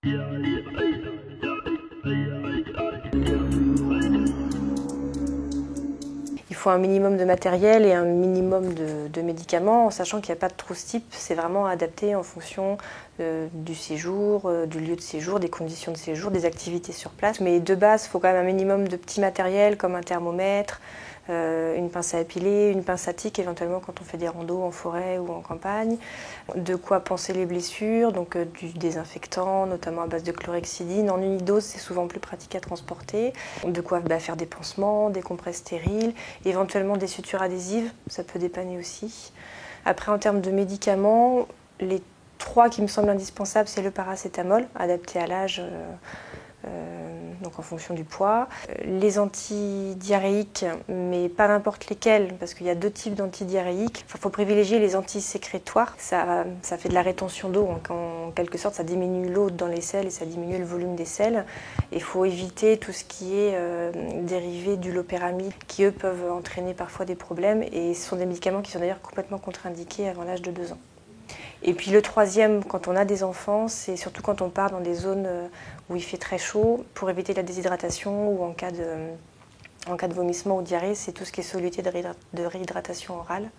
Il faut un minimum de matériel et un minimum de médicaments, en sachant qu'il n'y a pas de trousse type. C'est vraiment adapté en fonction du séjour, du lieu de séjour, des conditions de séjour, des activités sur place. Mais de base, il faut quand même un minimum de petits matériels comme un thermomètre, une pince à épiler, une pince à tique éventuellement quand on fait des randos en forêt ou en campagne. De quoi panser les blessures, donc du désinfectant, notamment à base de chlorhexidine. En unidose, c'est souvent plus pratique à transporter. De quoi faire des pansements, des compresses stériles, éventuellement des sutures adhésives, ça peut dépanner aussi. Après, en termes de médicaments, les trois qui me semblent indispensables, c'est le paracétamol, adapté à l'âge, donc en fonction du poids. Les antidiarrhéiques, mais pas n'importe lesquels, parce qu'il y a deux types d'antidiarrhéiques. Il faut privilégier les antisécrétoires. Ça fait de la rétention d'eau, en quelque sorte, ça diminue l'eau dans les selles et ça diminue le volume des selles. Il faut éviter tout ce qui est dérivé du loperamide, qui eux peuvent entraîner parfois des problèmes. Et ce sont des médicaments qui sont d'ailleurs complètement contre-indiqués avant l'âge de 2 ans. Et puis le troisième, quand on a des enfants, c'est surtout quand on part dans des zones où il fait très chaud, pour éviter la déshydratation ou en cas de vomissement ou diarrhée, c'est tout ce qui est soluté de réhydratation orale.